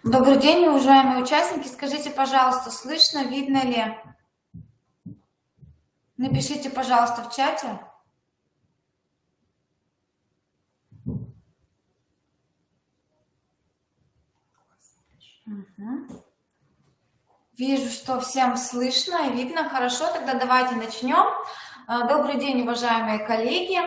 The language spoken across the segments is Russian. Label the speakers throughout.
Speaker 1: Добрый день, уважаемые участники. Скажите, пожалуйста, слышно, видно ли? Напишите, пожалуйста, в чате. Мгм. Вижу, что всем слышно и видно. Хорошо, тогда давайте начнем. Добрый день, уважаемые коллеги.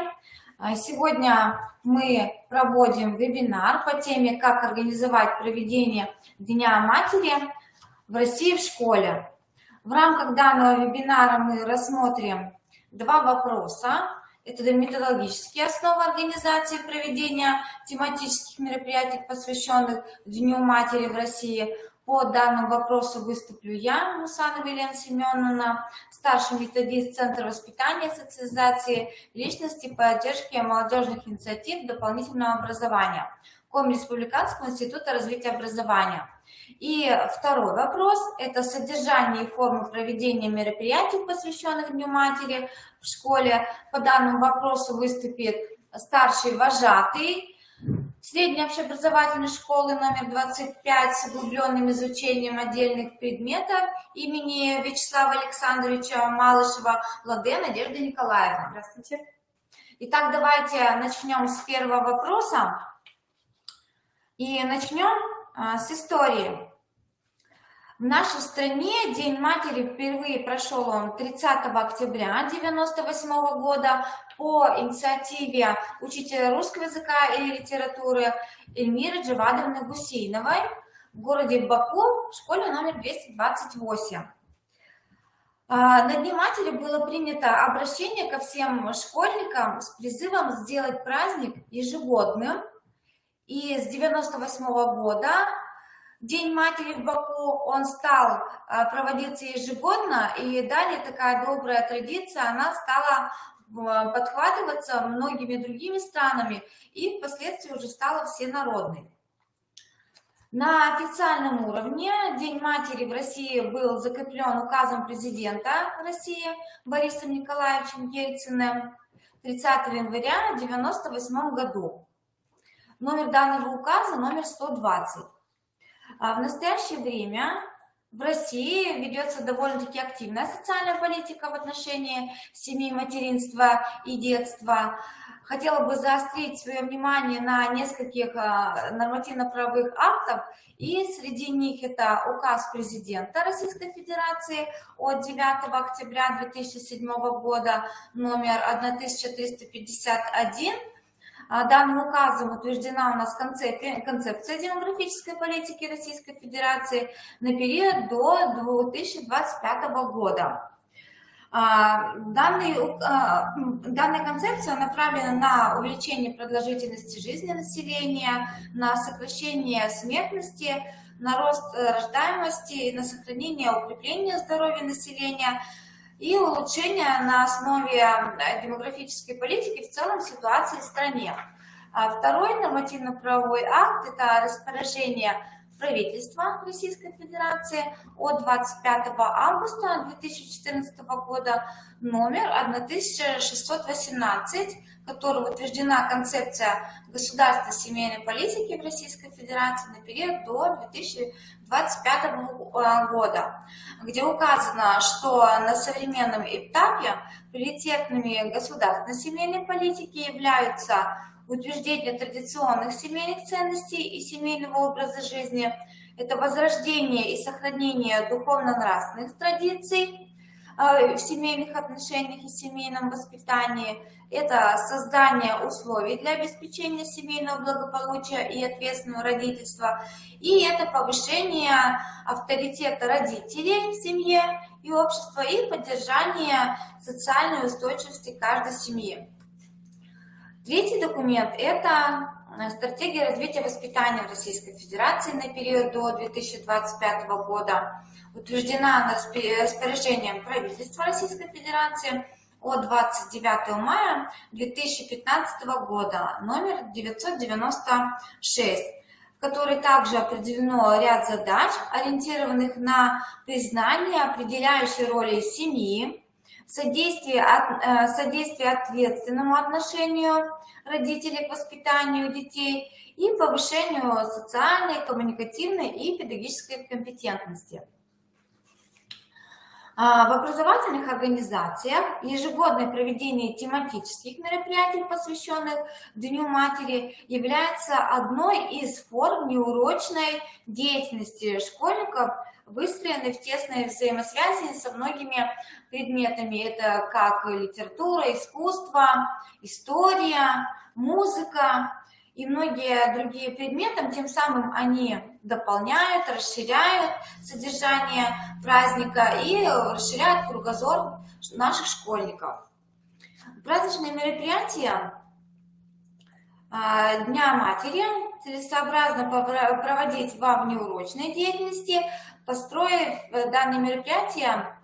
Speaker 1: Сегодня мы проводим вебинар по теме «Как организовать проведение Дня матери в России в школе». В рамках данного вебинара мы рассмотрим два вопроса. Это методологические основы организации проведения тематических мероприятий, посвященных Дню матери в России. По данному вопросу выступлю я, Мусанова Елена Семеновна, старший методист Центра воспитания и социализации личности, поддержки молодежных инициатив дополнительного образования Комреспубликанского института развития образования. И второй вопрос – это содержание и формы проведения мероприятий, посвященных Дню матери в школе. По данному вопросу выступит старший вожатый средней общеобразовательной школы номер 25 с углубленным изучением отдельных предметов имени Вячеслава Александровича Малышева Ладе Надежда Николаевна. Здравствуйте. Итак, давайте начнем с первого вопроса. И начнем с истории. В нашей стране День матери впервые прошел он 30 октября 1998 года по инициативе учителя русского языка и литературы Эльмиры Джавадовны Гусейновой в городе Баку в школе номер 228. На Дне матери было принято обращение ко всем школьникам с призывом сделать праздник ежегодным. И с 1998 года День матери в Баку, он стал проводиться ежегодно, и далее такая добрая традиция, она стала подхватываться многими другими странами и впоследствии уже стала всенародной. На официальном уровне День матери в России был закреплен указом президента России Борисом Николаевичем Ельциным 30 января 1998 году. Номер данного указа номер 120. В настоящее время в России ведется довольно-таки активная социальная политика в отношении семьи, материнства и детства. Хотела бы заострить свое внимание на нескольких нормативно-правовых актах, и среди них это указ президента Российской Федерации от 9 октября 2007 года номер 1351. Данным указом утверждена у нас концепция демографической политики Российской Федерации на период до 2025 года. Данная концепция направлена на увеличение продолжительности жизни населения, на сокращение смертности, на рост рождаемости, на сохранение и укрепление здоровья населения и улучшение на основе демографической политики в целом ситуации в стране. Второй нормативно-правовой акт – это распоряжение правительства Российской Федерации от 25 августа 2014 года номер 1618, которым утверждена концепция государственной семейной политики в Российской Федерации на период до 2025 года, где указано, что на современном этапе приоритетными государственной семейной политики являются утверждение традиционных семейных ценностей и семейного образа жизни, это возрождение и сохранение духовно-нравственных традиций в семейных отношениях и семейном воспитании, это создание условий для обеспечения семейного благополучия и ответственного родительства, и это повышение авторитета родителей в семье и общества и поддержание социальной устойчивости каждой семьи. Третий документ – это стратегия развития воспитания в Российской Федерации на период до 2025 года. Утверждена распоряжением правительства Российской Федерации от 29 мая 2015 года, номер 996, в которой также определено ряд задач, ориентированных на признание определяющей роли семьи содействие ответственному отношению родителей к воспитанию детей и повышению социальной, коммуникативной и педагогической компетентности. В образовательных организациях ежегодное проведение тематических мероприятий, посвященных Дню матери, является одной из форм неурочной деятельности школьников, выстроенной в тесной взаимосвязи со многими предметами. Это как литература, искусство, история, музыка и многие другие предметы. Тем самым они дополняют, расширяют содержание праздника и расширяют кругозор наших школьников. Праздничные мероприятия Дня матери целесообразно проводить во внеурочной деятельности, построив данные мероприятия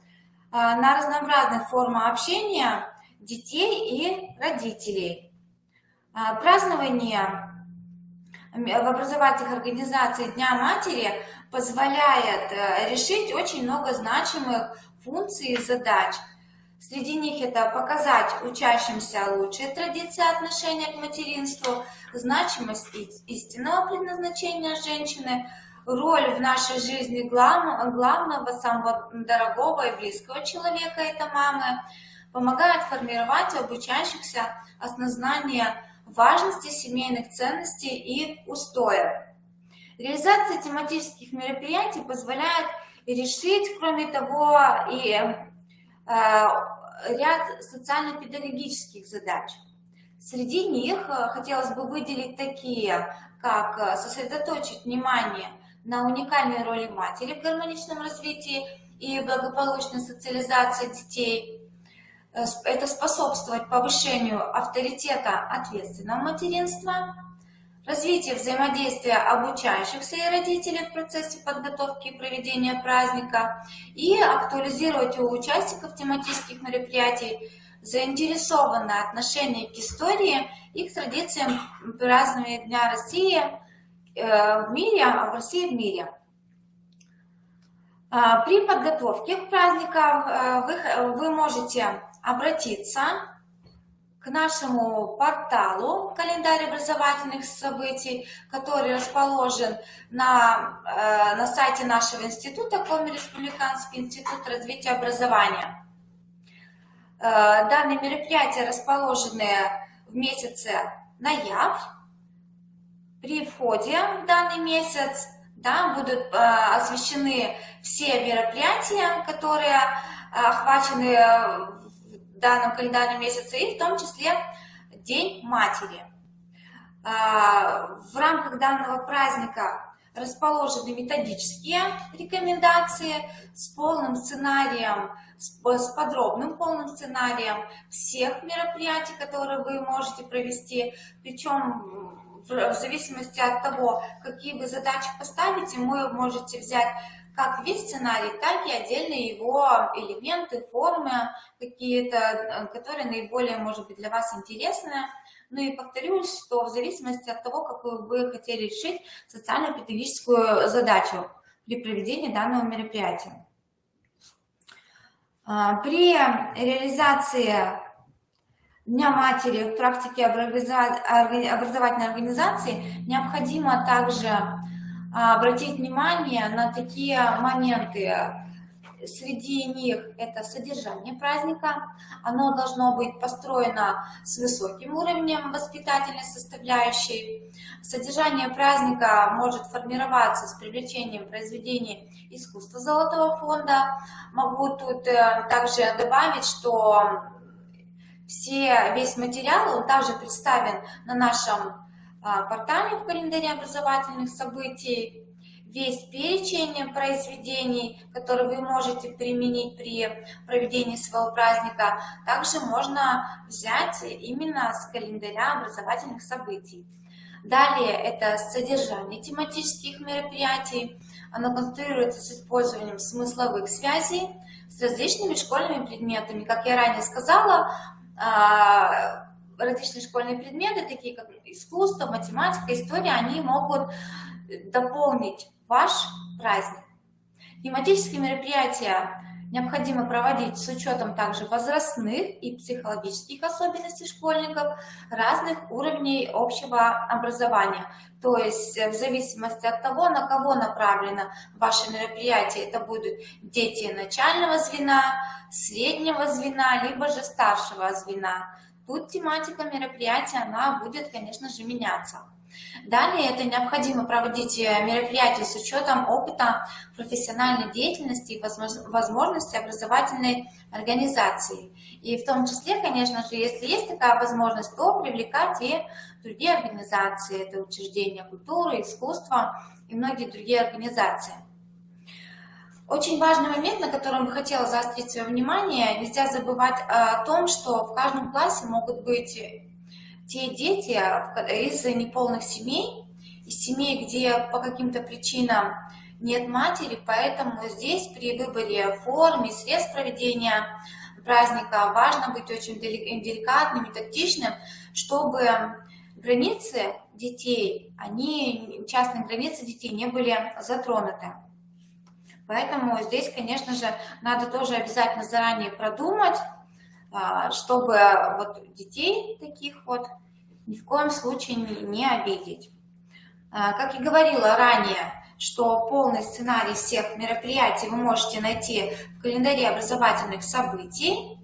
Speaker 1: на разнообразных формах общения детей и родителей. Празднование в образовательных организациях Дня матери позволяет решить очень много значимых функций и задач. Среди них это показать учащимся лучшие традиции отношения к материнству, значимость истинного предназначения женщины, роль в нашей жизни главного, самого дорогого и близкого человека, это мамы, помогает формировать у обучающихся осознание важности семейных ценностей и устоев. Реализация тематических мероприятий позволяет решить, кроме того, и ряд социально-педагогических задач. Среди них хотелось бы выделить такие, как сосредоточить внимание на уникальной роли матери в гармоничном развитии и благополучной социализации детей. Это способствовать повышению авторитета ответственного материнства, развитию взаимодействия обучающихся и родителей в процессе подготовки и проведения праздника и актуализировать у участников тематических мероприятий заинтересованное отношение к истории и к традициям празднования Дня России в мире, в России в мире. При подготовке к праздникам вы можете обратиться к нашему порталу «Календарь образовательных событий», который расположен на сайте нашего института, Коми Республиканский институт развития образования. Данные мероприятия расположены в месяце ноябрь. При входе в данный месяц будут освещены все мероприятия, которые охвачены в данном календарном месяце, и в том числе День матери. В рамках данного праздника расположены методические рекомендации с полным сценарием, с подробным полным сценарием всех мероприятий, которые вы можете провести, причем в зависимости от того, какие вы задачи поставите, вы можете взять как весь сценарий, так и отдельные его элементы, формы какие-то, которые наиболее, может быть, для вас интересны. Ну и повторюсь, что в зависимости от того, какую вы хотели решить социально-педагогическую задачу при проведении данного мероприятия. При реализации Дня матери в практике образовательной организации необходимо также обратить внимание на такие моменты. Среди них это содержание праздника. Оно должно быть построено с высоким уровнем воспитательной составляющей. Содержание праздника может формироваться с привлечением произведений искусства Золотого фонда. Могу тут также добавить, что весь материал, он также представлен на нашем портале в календаре образовательных событий. Весь перечень произведений, которые вы можете применить при проведении своего праздника, также можно взять именно с календаря образовательных событий. Далее это содержание тематических мероприятий. Оно конструируется с использованием смысловых связей с различными школьными предметами. Как я ранее сказала, различные школьные предметы, такие как искусство, математика, история, они могут дополнить ваш праздник. Тематические мероприятия необходимо проводить с учетом также возрастных и психологических особенностей школьников разных уровней общего образования. То есть в зависимости от того, на кого направлено ваше мероприятие, это будут дети начального звена, среднего звена, либо же старшего звена. Тут тематика мероприятия, она будет, конечно же, меняться. Далее это необходимо проводить мероприятия с учетом опыта профессиональной деятельности и возможности образовательной организации. И в том числе, конечно же, если есть такая возможность, то привлекать и другие организации, это учреждения культуры, искусства и многие другие организации. Очень важный момент, на котором я хотела заострить свое внимание, нельзя забывать о том, что в каждом классе могут быть те дети из неполных семей, из семей, где по каким-то причинам нет матери, поэтому здесь при выборе форм и средств проведения праздника важно быть очень деликатным и тактичным, чтобы границы детей, частные границы детей не были затронуты. Поэтому здесь, конечно же, надо тоже обязательно заранее продумать, чтобы вот детей таких вот ни в коем случае не обидеть. Как и говорила ранее, что полный сценарий всех мероприятий вы можете найти в календаре образовательных событий,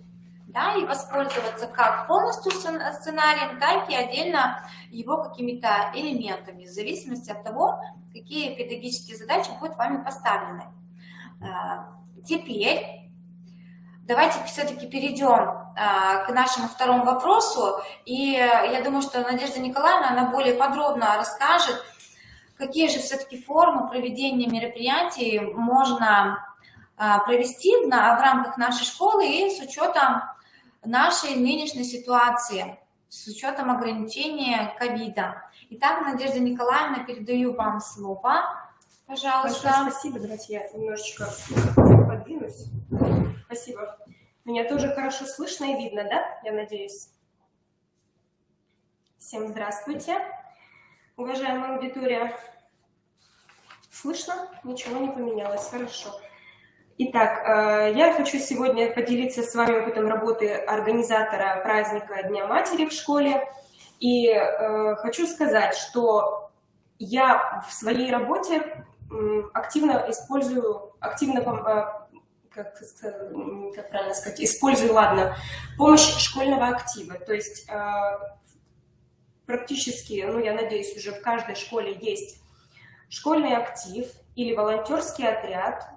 Speaker 1: да, и воспользоваться как полностью сценарием, так и отдельно его какими-то элементами, в зависимости от того, какие педагогические задачи будут вами поставлены. Теперь давайте все-таки перейдем к нашему второму вопросу, и я думаю, что Надежда Николаевна, она более подробно расскажет, какие же все-таки формы проведения мероприятий можно провести в рамках нашей школы и с учетом нашей нынешней ситуации, с учетом ограничения ковида. Итак, Надежда Николаевна, передаю вам слово. Пожалуйста.
Speaker 2: Большое спасибо. Давайте я немножечко подвинусь. Спасибо. Меня тоже хорошо слышно и видно, да? Я надеюсь. Всем здравствуйте. Уважаемая аудитория. Слышно? Ничего не поменялось. Хорошо. Итак, я хочу сегодня поделиться с вами опытом работы организатора праздника Дня матери в школе. И хочу сказать, что я в своей работе активно использую помощь школьного актива. То есть практически, я надеюсь, уже в каждой школе есть школьный актив или волонтерский отряд,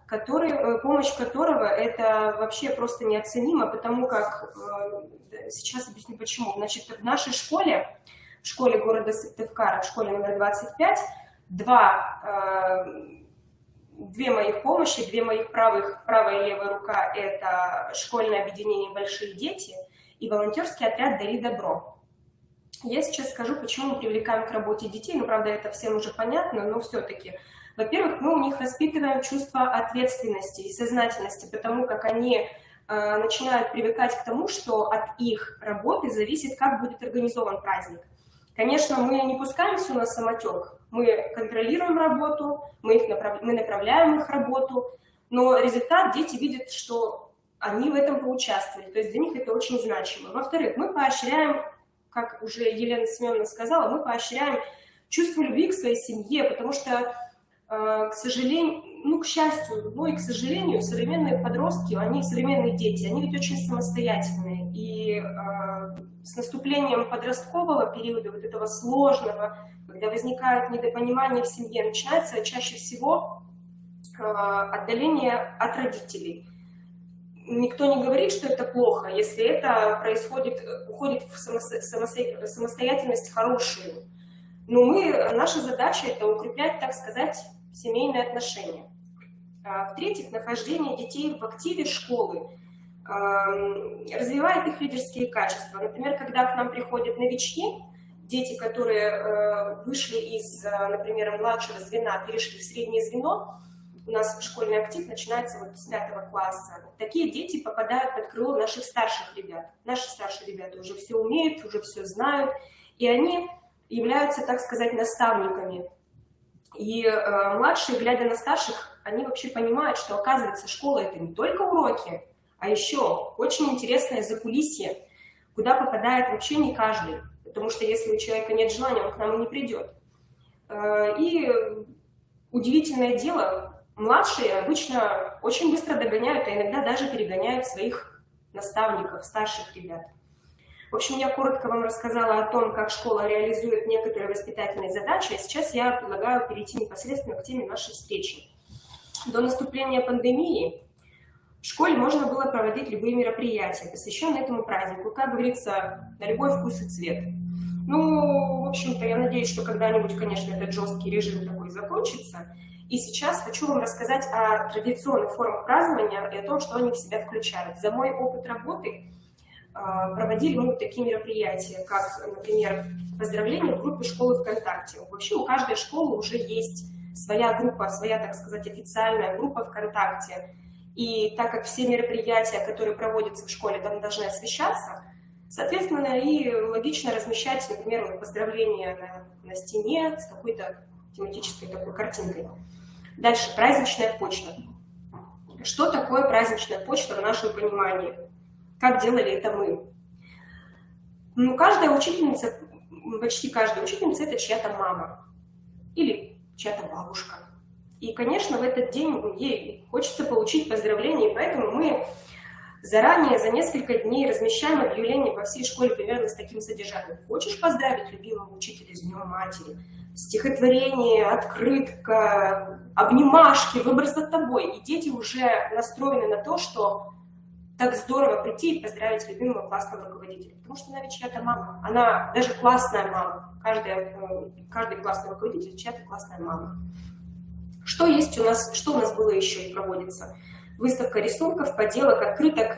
Speaker 2: помощь которого это вообще просто неоценимо, потому как, сейчас объясню почему. Значит, в нашей школе, в школе города Сыктывкара, в школе номер 25, две моих помощи, две моих правая и левая рука – это школьное объединение «Большие дети» и волонтерский отряд «Дари добро». Я сейчас скажу, почему мы привлекаем к работе детей. Правда, это всем уже понятно, но все-таки. Во-первых, мы у них воспитываем чувство ответственности и сознательности, потому как они начинают привыкать к тому, что от их работы зависит, как будет организован праздник. Конечно, мы не пускаемся на самотек, мы контролируем работу, мы направляем их работу, но результат дети видят, что они в этом поучаствовали, то есть для них это очень значимо. Во-вторых, мы поощряем, как уже Елена Семеновна сказала, мы поощряем чувство любви к своей семье, потому что, к сожалению, к счастью, и к сожалению, современные подростки, современные дети, они ведь очень самостоятельные. И с наступлением подросткового периода, вот этого сложного, когда возникает недопонимание в семье, начинается чаще всего отдаление от родителей. Никто не говорит, что это плохо, если это уходит в самостоятельность хорошую. Но наша задача – это укреплять, так сказать, семейные отношения. В-третьих, нахождение детей в активе школы развивает их лидерские качества. Например, когда к нам приходят новички, дети, которые вышли из, например, младшего звена, перешли в среднее звено, у нас школьный актив начинается с 5 класса. Такие дети попадают под крыло наших старших ребят. Наши старшие ребята уже все умеют, уже все знают, и они являются, так сказать, наставниками. И младшие, глядя на старших, они вообще понимают, что, оказывается, школа — это не только уроки, а еще очень интересное закулисье, куда попадает вообще не каждый, потому что если у человека нет желания, он к нам и не придет. И удивительное дело, младшие обычно очень быстро догоняют, а иногда даже перегоняют своих наставников, старших ребят. В общем, я коротко вам рассказала о том, как школа реализует некоторые воспитательные задачи, а сейчас я предлагаю перейти непосредственно к теме нашей встречи. До наступления пандемии в школе можно было проводить любые мероприятия, посвященные этому празднику, как говорится, на любой вкус и цвет. Ну, в общем-то, я надеюсь, что когда-нибудь, конечно, этот жесткий режим такой закончится. И сейчас хочу вам рассказать о традиционных формах празднования и о том, что они в себя включают. За мой опыт работы проводили мы такие мероприятия, как, например, поздравления в группе школы ВКонтакте. Вообще у каждой школы уже есть своя группа, своя, так сказать, официальная группа ВКонтакте. И так как все мероприятия, которые проводятся в школе, там должны освещаться, соответственно, и логично размещать, например, поздравления на стене с какой-то тематической такой картинкой. Дальше, праздничная почта. Что такое праздничная почта в нашем понимании? Как делали это мы? Ну, каждая учительница, почти каждая учительница — это чья-то мама или чья-то бабушка. И, конечно, в этот день ей хочется получить поздравления, и поэтому мы заранее, за несколько дней размещаем объявление по всей школе примерно с таким содержанием. Хочешь поздравить любимого учителя с Днем Матери? Стихотворение, открытка, обнимашки, выбор за тобой. И дети уже настроены на то, что так здорово прийти и поздравить любимого классного руководителя. Потому что она ведь чья-то мама. Она даже классная мама. Каждый классный руководитель — чья-то классная мама. Что есть у нас, что у нас было еще и проводится? Выставка рисунков, поделок, открыток.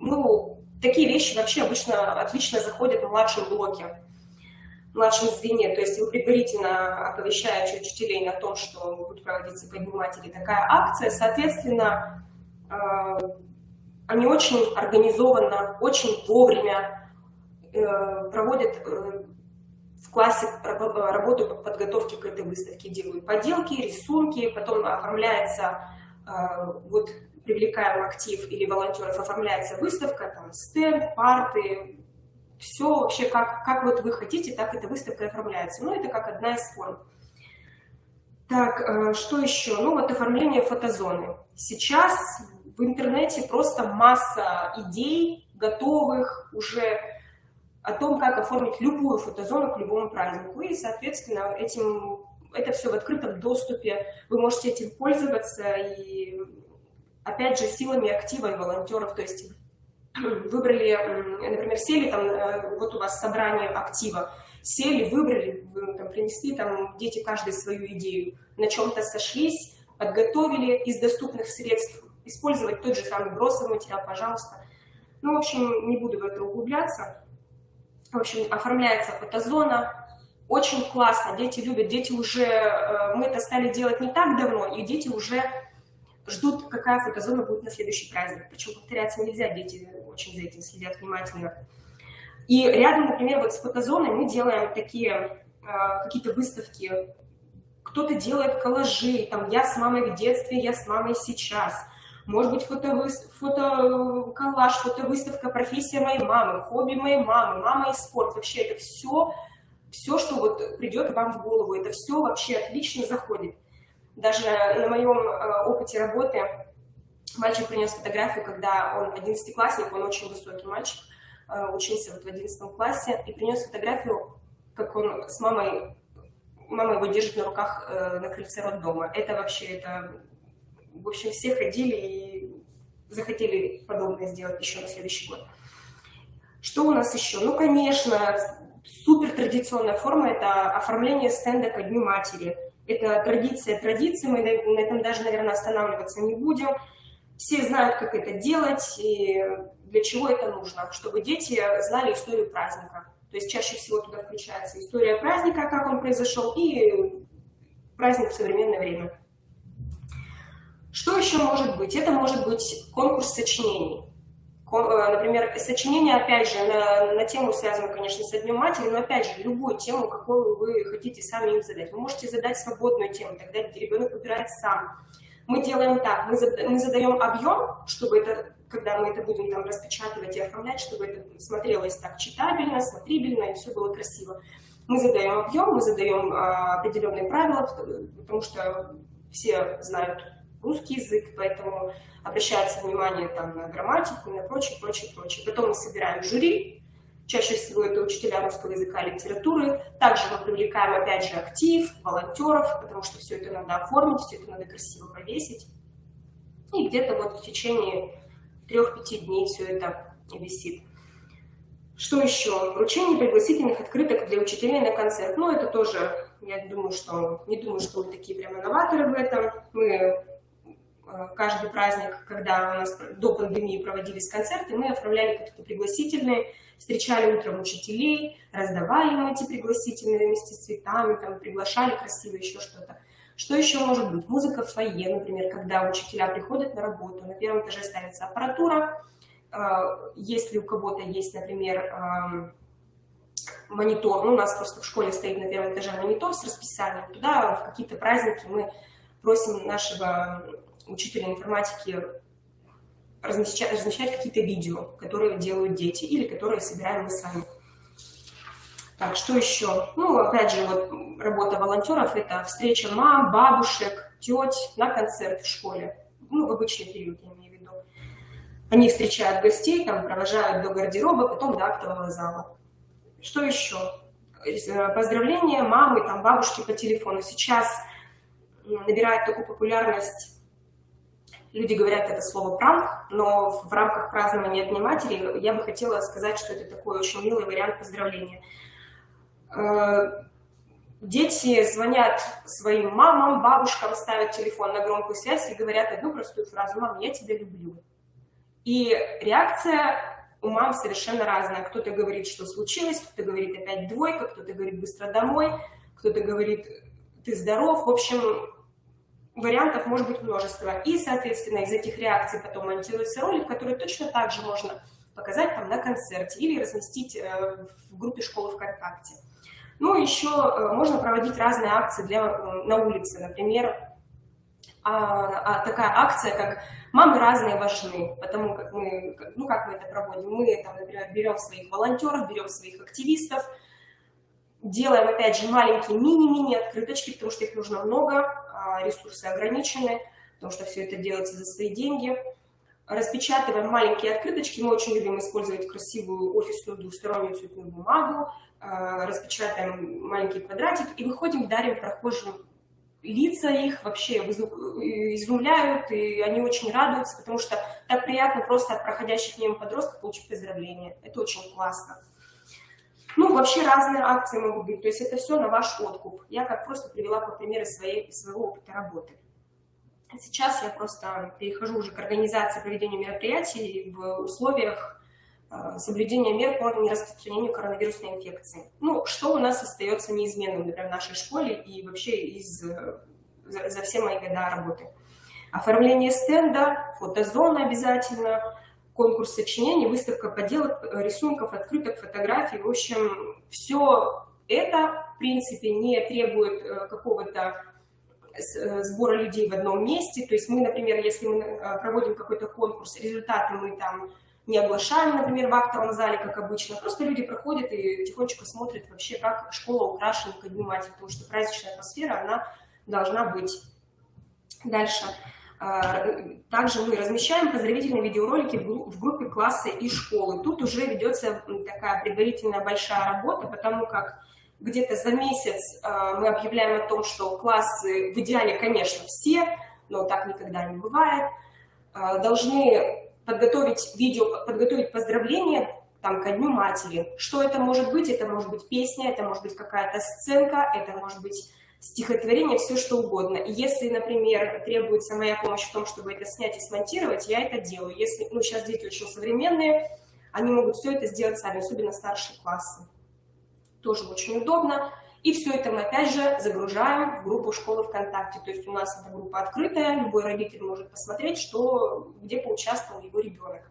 Speaker 2: Ну, такие вещи вообще обычно отлично заходят в младшем блоке, в младшем звене. То есть вы предварительно оповещаете учителей о том, что будет проводиться ко Дню Матери такая акция. Соответственно, они очень организованно, очень вовремя проводят в классе работу по подготовке к этой выставке, делают поделки, рисунки, потом оформляется, вот привлекаем актив или волонтеров, оформляется выставка, там стенд, парты, все вообще как вот вы хотите, так эта выставка оформляется. Ну, это как одна из форм. Так, что еще? Ну, вот оформление фотозоны. Сейчас в интернете просто масса идей, готовых уже о том, как оформить любую фотозону к любому празднику. И, соответственно, это все в открытом доступе. Вы можете этим пользоваться и, опять же, силами актива и волонтеров. То есть выбрали, например, сели, там, вот у вас собрание актива, сели, выбрали, там, принесли, там, дети каждый свою идею, на чем-то сошлись, подготовили из доступных средств, использовать тот же самый бросовый материал, пожалуйста. Ну, в общем, не буду в это углубляться. В общем, оформляется фотозона. Очень классно, дети любят, дети уже, мы это стали делать не так давно, и дети уже ждут, какая фотозона будет на следующий праздник. Причем повторяться нельзя, дети очень за этим следят внимательно. И рядом, например, вот с фотозоной мы делаем такие какие-то выставки. Кто-то делает коллажи, там, я с мамой в детстве, я с мамой сейчас. Может быть, фотоколлаж, фотовыставка, профессия моей мамы, хобби моей мамы, мама и спорт. Вообще это все, что вот придет вам в голову, это все вообще отлично заходит. Даже на моем опыте работы мальчик принес фотографию, когда он 11-классник, он очень высокий мальчик, учился вот в 11 классе, и принес фотографию, как он с мамой, мама его держит на руках на крыльце роддома. Это вообще, в общем, все ходили и захотели подобное сделать еще на следующий год. Что у нас еще? Ну, конечно, супер традиционная форма – это оформление стенда ко Дню Матери. Это традиция традиции, мы на этом даже, наверное, останавливаться не будем. Все знают, как это делать и для чего это нужно, чтобы дети знали историю праздника. То есть чаще всего туда включается история праздника, как он произошел, и праздник в современное время. Что еще может быть? Это может быть конкурс сочинений. например, сочинение, опять же, на тему, связанную, конечно, с Днем Матери, но, опять же, любую тему, какую вы хотите сами им задать. Вы можете задать свободную тему, тогда ребенок выбирает сам. Мы делаем так, мы задаем объем, чтобы это, когда мы это будем там распечатывать и оформлять, чтобы это смотрелось так читабельно, смотрибельно и все было красиво. Мы задаем объем, мы задаем определенные правила, потому что все знают русский язык, поэтому обращается внимание там на грамматику и на прочее, прочее, прочее. Потом мы собираем жюри, чаще всего это учителя русского языка и литературы. Также мы привлекаем, опять же, актив, волонтеров, потому что все это надо оформить, все это надо красиво повесить. И где-то вот в течение 3-5 дней все это висит. Что еще? Вручение пригласительных открыток для учителей на концерт. Ну, это тоже, я думаю, что не думаю, что мы такие прям инноваторы в этом. Мы каждый праздник, когда у нас до пандемии проводились концерты, мы оформляли какие-то пригласительные, встречали утром учителей, раздавали им эти пригласительные вместе с цветами, там, приглашали красиво, еще что-то. Что еще может быть? Музыка в фойе, например, когда учителя приходят на работу, на первом этаже ставится аппаратура. Если у кого-то есть, например, монитор, ну, у нас просто в школе стоит на первом этаже монитор с расписанием, туда в какие-то праздники мы просим нашего учителя информатики размещать какие-то видео, которые делают дети или которые собираем мы сами. Так, что еще? Ну, опять же, вот работа волонтеров – это встреча мам, бабушек, теть на концерт в школе. Ну, в обычный период, я имею в виду. Они встречают гостей, там, провожают до гардероба, потом до актового зала. Что еще? Поздравления мамы, там, бабушки по телефону. Сейчас набирает такую популярность. Люди говорят это слово «пранк», но в рамках празднования Дня матери я бы хотела сказать, что это такой очень милый вариант поздравления. Дети звонят своим мамам, бабушкам, ставят телефон на громкую связь и говорят одну простую фразу: «Мам, я тебя люблю». И реакция у мам совершенно разная. Кто-то говорит, что случилось, кто-то говорит опять двойка, кто-то говорит быстро домой, кто-то говорит ты здоров. В общем, вариантов может быть множество. И, соответственно, из этих реакций потом монтируется ролик, который точно так же можно показать там на концерте или разместить в группе школы ВКонтакте. Ну, еще можно проводить разные акции на улице. Например, такая акция, как «Мамы разные важны», потому как мы, ну, как мы это проводим? Мы, там, например, берем своих волонтеров, берем своих активистов, делаем, опять же, маленькие мини-мини открыточки, потому что их нужно много, ресурсы ограничены, потому что все это делается за свои деньги. Распечатываем маленькие открыточки, мы очень любим использовать красивую офисную двустороннюю цветную бумагу, распечатаем маленький квадратик и выходим, дарим прохожим. Лица их вообще изумляют, и они очень радуются, потому что так приятно просто от проходящих мимо подростков получить поздравления. Это очень классно. Ну, вообще разные акции могут быть, то есть это все на ваш откуп. Я как просто привела по примеру своего опыта работы. Сейчас я просто перехожу уже к организации проведения мероприятий в условиях соблюдения мер по нераспространению коронавирусной инфекции. Ну, что у нас остается неизменным, например, в нашей школе и вообще за все мои года работы. Оформление стенда, фотозона обязательно, конкурс сочинений, выставка поделок, рисунков, открыток, фотографий. В общем, все это, в принципе, не требует какого-то сбора людей в одном месте. То есть мы, например, если мы проводим какой-то конкурс, результаты мы там не оглашаем, например, в актовом зале, как обычно. Просто люди проходят и тихонечко смотрят вообще, как школа украшена ко Дню матери, потому что праздничная атмосфера, она должна быть. Дальше. Также мы размещаем поздравительные видеоролики в группе класса и школы. Тут уже ведется такая предварительная большая работа, потому как где-то за месяц мы объявляем о том, что классы, в идеале, конечно, все, но так никогда не бывает, должны подготовить видео, подготовить поздравления там, ко Дню матери. Что это может быть? Это может быть песня, это может быть какая-то сценка, это может быть стихотворение, все что угодно. И если, например, требуется моя помощь в том, чтобы это снять и смонтировать, я это делаю. Если, ну, сейчас дети очень современные, они могут все это сделать сами, особенно старшие классы. Тоже очень удобно. И все это мы, опять же, загружаем в группу школы ВКонтакте. То есть у нас эта группа открытая, любой родитель может посмотреть, где поучаствовал его ребенок.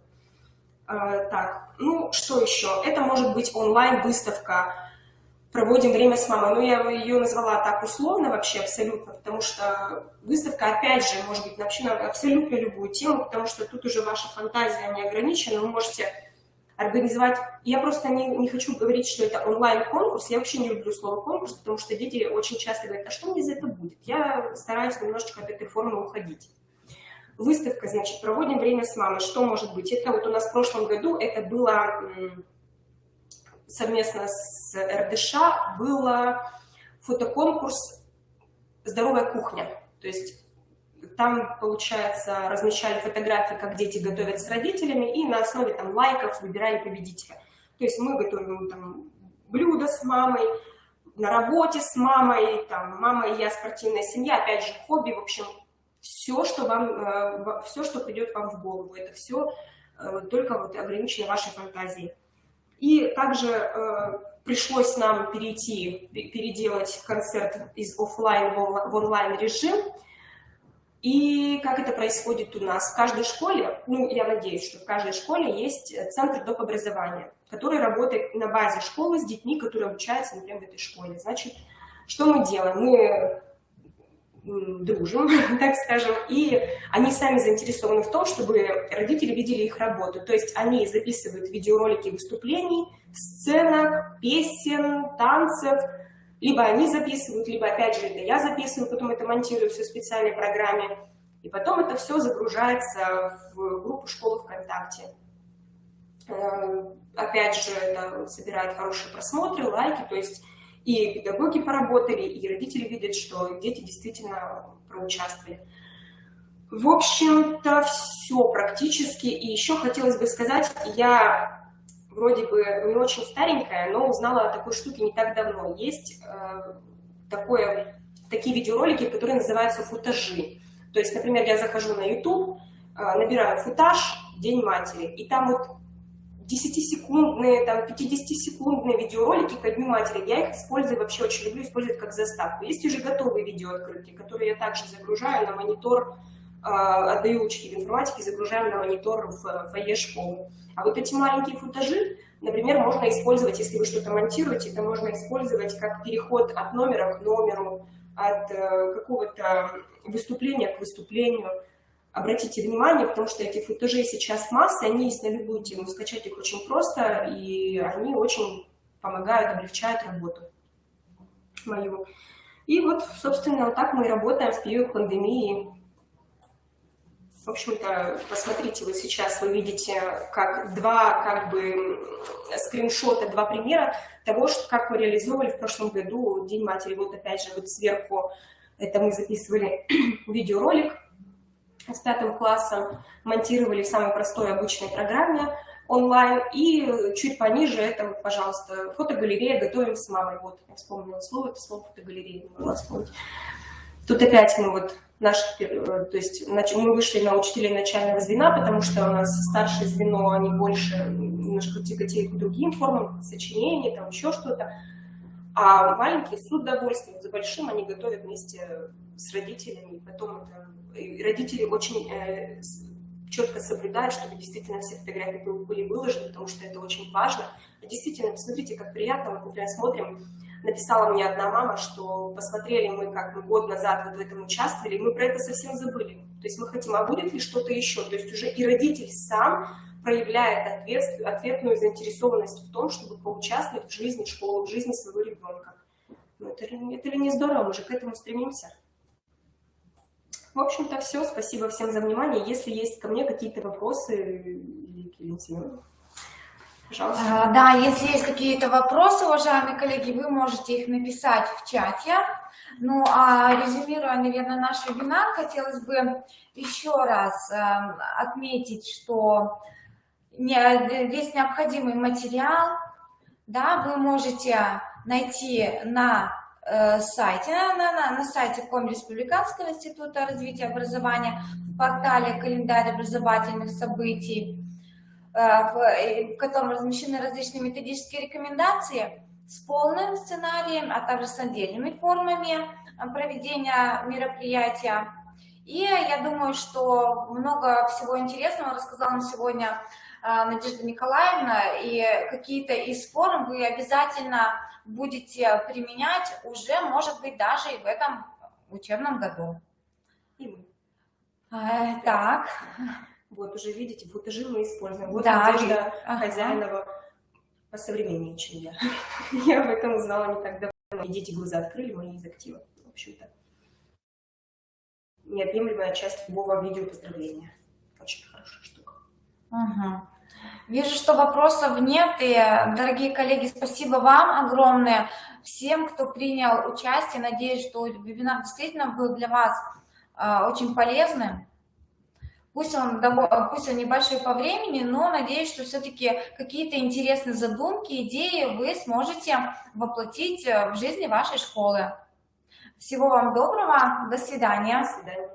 Speaker 2: Так, ну что еще? Это может быть онлайн-выставка, проводим время с мамой. Ну, я ее назвала так условно вообще абсолютно, потому что выставка, опять же, может быть вообще на абсолютно любую тему, потому что тут уже ваша фантазия не ограничена, вы можете организовать. Я просто не хочу говорить, что это онлайн-конкурс, я вообще не люблю слово конкурс, потому что дети очень часто говорят, а что мне за это будет? Я стараюсь немножечко от этой формы уходить. Выставка, значит, проводим время с мамой. Что может быть? Это вот у нас в прошлом году, это было совместно с РДШ, было фотоконкурс «Здоровая кухня». То есть там, получается, размещали фотографии, как дети готовят с родителями, и на основе там лайков выбирали победителя. То есть мы готовим там блюда с мамой, на работе с мамой, там мама и я, спортивная семья, опять же, хобби, в общем, все, что придет вам в голову, это все только вот ограничено вашей фантазией. И также пришлось нам переделать концерт из офлайн в онлайн режим. И как это происходит у нас? В каждой школе, ну, я надеюсь, что в каждой школе есть центр доп. Образования, который работает на базе школы с детьми, которые обучаются, например, в этой школе. Значит, что мы делаем? Мы дружим, так скажем, и они сами заинтересованы в том, чтобы родители видели их работу. То есть они записывают видеоролики выступлений, сценок, песен, танцев, либо они записывают, либо, опять же, это я записываю, потом это монтирую все в специальной программе, и потом это все загружается в группу школы ВКонтакте. Опять же, это собирает хорошие просмотры, лайки, то есть и педагоги поработали, и родители видят, что дети действительно проучаствовали. В общем-то, все практически. И еще хотелось бы сказать, я вроде бы не очень старенькая, но узнала о такой штуке не так давно. Есть такие видеоролики, которые называются футажи. То есть, например, я захожу на YouTube, набираю футаж «День матери», и там вот 10-секундные, там 50-секундные видеоролики ко Дню матери. Я их использую, вообще очень люблю использовать как заставку. Есть уже готовые видеооткрытки, которые я также загружаю на монитор, отдаю учителю информатики, загружаем на монитор в фойе школы. А вот эти маленькие футажи, например, можно использовать, если вы что-то монтируете, это можно использовать как переход от номера к номеру, от какого-то выступления к выступлению. Обратите внимание, потому что эти футажи сейчас масса, они есть на любую тему, скачать их очень просто, и они очень помогают, облегчают работу мою. И вот, собственно, вот так мы и работаем в период пандемии. В общем-то, посмотрите, вот сейчас вы видите как два скриншота, два примера того, как мы реализовывали в прошлом году День матери. Вот опять же, вот сверху это мы записывали видеоролик с 5 классом, монтировали в самой простой обычной программе онлайн, и чуть пониже это, вот, пожалуйста, фотогалерея «Готовим с мамой». Вот, я вспомнила слово, это слово фотогалерея, не могла вспомнить. Тут опять мы вот то есть мы вышли на учителей начального звена, потому что у нас старшее звено, они больше немножко тяготеют к другим формам сочинений, там еще что-то. А маленькие с удовольствием, за большим они готовят вместе с родителями. И потом родители очень четко соблюдают, чтобы действительно все фотографии были выложены, потому что это очень важно. И действительно, посмотрите, как приятно. Вот, например, смотрим, написала мне одна мама, что посмотрели мы, как мы год назад вот в этом участвовали, и мы про это совсем забыли. То есть мы хотим, а будет ли что-то еще? То есть уже и родитель сам проявляет ответную заинтересованность в том, чтобы поучаствовать в жизни школы, в жизни своего ребенка. Ну, это ли не здорово, мы же к этому стремимся. В общем-то, все. Спасибо всем за внимание. Если есть ко мне какие-то вопросы, Валентина, пожалуйста.
Speaker 1: Да, если есть какие-то вопросы, уважаемые коллеги, вы можете их написать в чате. Ну, а резюмируя, наверное, наш вебинар, хотелось бы еще раз отметить, что весь необходимый материал, да, вы можете найти на сайте, на сайте Коми Республиканского института развития образования, в портале «Календарь образовательных событий», в котором размещены различные методические рекомендации с полным сценарием, а также с отдельными формами проведения мероприятия. И я думаю, что много всего интересного рассказал нам сегодня Надежда Николаевна, и какие-то из форм вы обязательно будете применять уже, может быть, даже и в этом учебном году.
Speaker 2: И мы.
Speaker 1: Так.
Speaker 2: Вот уже видите, вот уже мы используем. Вот
Speaker 1: Да,
Speaker 2: Надежда
Speaker 1: ага.
Speaker 2: Хозяинова посовременнее, чем я. Я об этом узнала не так давно. И дети глаза открыли мои из актива, в общем-то. Неотъемлемая часть любого видео поздравления. Очень хорошая штука.
Speaker 1: Угу. Вижу, что вопросов нет, и, дорогие коллеги, спасибо вам огромное, всем, кто принял участие. Надеюсь, что вебинар действительно был для вас очень полезным. Пусть он небольшой по времени, но надеюсь, что все-таки какие-то интересные задумки, идеи вы сможете воплотить в жизни вашей школы. Всего вам доброго, до свидания.
Speaker 2: До свидания.